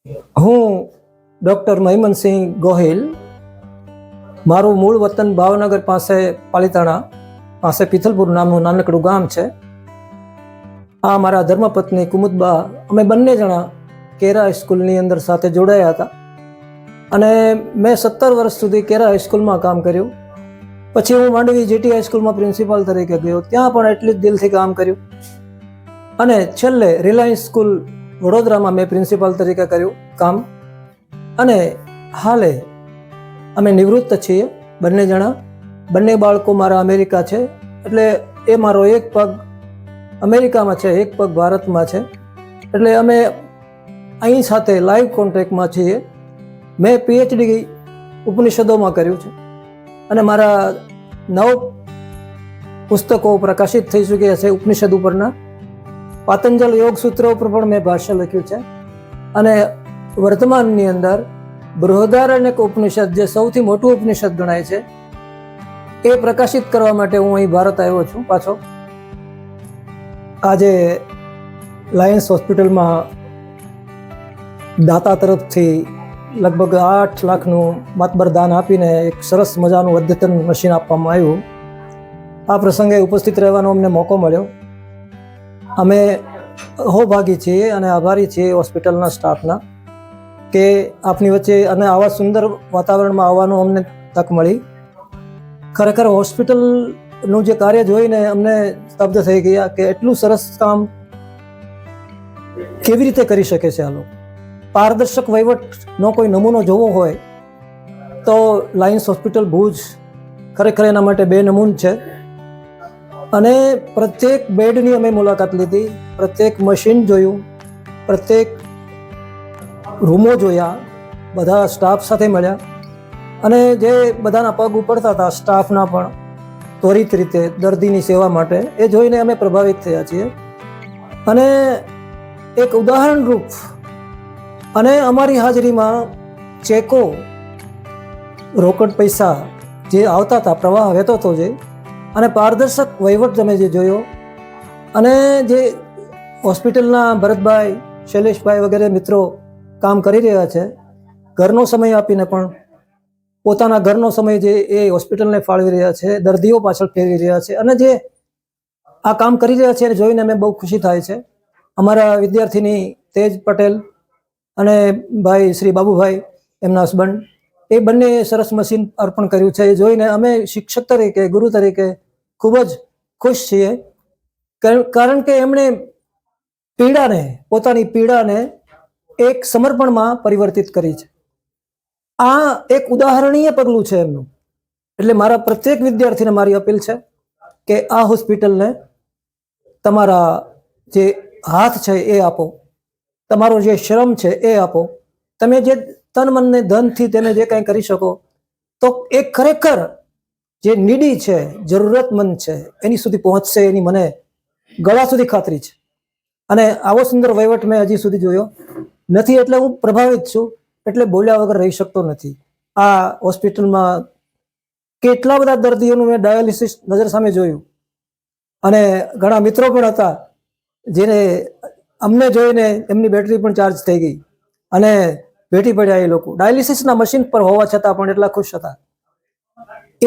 હું ડૉક્ટર મહિમનસિંહ ગોહિલ, મારું મૂળ વતન ભાવનગર પાસે પાલિતાણા પાસે પિથલપુર નામનું નાનકડું ગામ છે. આ મારા ધર્મપત્ની કુમુદબા, અમે બંને જણા કેરા હાઈસ્કૂલની અંદર સાથે જોડાયા હતા અને મેં 17 વર્ષ સુધી કેરા હાઈસ્કૂલમાં કામ કર્યું. પછી હું માંડવી જીટી હાઈસ્કૂલમાં પ્રિન્સિપાલ તરીકે ગયો, ત્યાં પણ એટલી જ દિલથી કામ કર્યું અને છેલ્લે રિલાયન્સ સ્કૂલ વડોદરામાં મેં પ્રિન્સિપાલ તરીકે કર્યું કામ. અને હાલે અમે નિવૃત્ત છીએ બંને જણા. બંને બાળકો મારા અમેરિકા છે, એટલે એ મારો એક પગ અમેરિકામાં છે, એક પગ ભારતમાં છે, એટલે અમે અહીં સાથે લાઈવ કોન્ટેક્ટમાં છીએ. મેં પીએચડી ઉપનિષદોમાં કર્યું છે અને મારા 9 પુસ્તકો પ્રકાશિત થઈ ચૂક્યા છે ઉપનિષદ ઉપરના. પાતંજલ યોગ સૂત્ર ઉપર પણ મેં ભાષ્ય લખ્યું છે અને વર્તમાનની અંદર બૃહદારણ્યક ઉપનિષદ, જે સૌથી મોટું ઉપનિષદ ગણાય છે, એ પ્રકાશિત કરવા માટે હું અહીં ભારત આવ્યો છું પાછો. આજે લાયન્સ હોસ્પિટલમાં દાતા તરફથી લગભગ 8 લાખનું માતબર દાન આપીને એક સરસ મજાનું અદ્યતન મશીન આપવામાં આવ્યું. આ પ્રસંગે ઉપસ્થિત રહેવાનો અમને મોકો મળ્યો. અમે અહોભાગી છીએ અને આભારી છીએ હોસ્પિટલના સ્ટાફના કે આપની વચ્ચે અને આવા સુંદર વાતાવરણમાં આવવાનું અમને તક મળી. ખરેખર હોસ્પિટલનું જે કાર્ય જોઈને અમને સ્તબ્ધ થઈ ગયા કે એટલું સરસ કામ કેવી રીતે કરી શકે છે આ લોકો. પારદર્શક વહીવટનો કોઈ નમૂનો જોવો હોય તો લાયન્સ હોસ્પિટલ ભુજ ખરેખર એના માટે 2 નમૂન છે. અને પ્રત્યેક બેડની અમે મુલાકાત લીધી, પ્રત્યેક મશીન જોયું, પ્રત્યેક રૂમો જોયા, બધા સ્ટાફ સાથે મળ્યા અને જે બધાના પગ ઉપડતા હતા સ્ટાફના પણ ત્વરિત રીતે દર્દીની સેવા માટે, એ જોઈને અમે પ્રભાવિત થયા છીએ. અને એક ઉદાહરણરૂપ અને અમારી હાજરીમાં ચેકો, રોકડ પૈસા જે આવતા હતા, પ્રવાહ વહેતો હતો જે, અને પારદર્શક વહીવટ તમે જે જોયો, અને જે હોસ્પિટલના ભરતભાઈ, શૈલેષભાઈ વગેરે મિત્રો કામ કરી રહ્યા છે, ઘરનો સમય આપીને પણ પોતાના ઘરનો સમય જે એ હોસ્પિટલને ફાળવી રહ્યા છે, દર્દીઓ પાછળ ફેરવી રહ્યા છે, અને જે આ કામ કરી રહ્યા છે એને જોઈને અમે બહુ ખુશી થાય છે. અમારા વિદ્યાર્થીની તેજ પટેલ અને ભાઈ શ્રી બાબુભાઈ, એમના હસબન્ડ, એ બંને સરસ મશીન અર્પણ કર્યું છે. એ જોઈને અમે શિક્ષક તરીકે, ગુરુ તરીકે ખૂબ જ ખુશ છીએ, કારણ કે એમણે પોતાની પીડાને એક સમર્પણમાં પરિવર્તિત કરી છે. આ એક ઉદાહરણીય પગલું છે એમનું. એટલે મારા પ્રત્યેક વિદ્યાર્થીને મારી અપીલ છે કે આ હોસ્પિટલને તમારા જે હાથ છે એ આપો, તમારો જે શ્રમ છે એ આપો. તમે જે તન મનને ધનથી તમે જે કંઈ કરી શકો તો એ ખરેખર જે નીડી છે, જરૂરતમંદ છે, એની સુધી પહોંચશે, એની મને ગળા સુધી ખાતરી છે. અને આવો સુંદર વહીવટ મેં હજી સુધી જોયો નથી, એટલે હું પ્રભાવિત છું, એટલે બોલ્યા વગર રહી શકતો નથી. આ હોસ્પિટલમાં કેટલા બધા દર્દીઓનું મેં ડાયાલિસિસ નજર સામે જોયું અને ઘણા મિત્રો પણ હતા જેને અમને જોઈને એમની બેટરી પણ ચાર્જ થઈ ગઈ અને ભેટી પડ્યા. એ લોકો ડાયાલિસિસના મશીન પર હોવા છતાં પણ એટલા ખુશ હતા.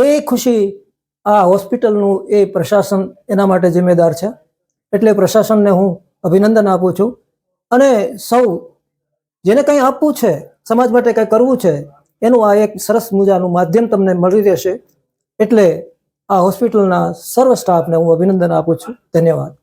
એ ખુશી આ હોસ્પિટલનું એ પ્રશાસન એના માટે જિમ્મેદાર છે. એટલે પ્રશાસનને હું અભિનંદન આપું છું. અને સૌ જેને કંઈ આપવું છે, સમાજ માટે કંઈ કરવું છે, એનું આ એક સરસ મજાનું માધ્યમ તમને મળી રહેશે. એટલે આ હોસ્પિટલના સર્વ સ્ટાફને હું અભિનંદન આપું છું. ધન્યવાદ.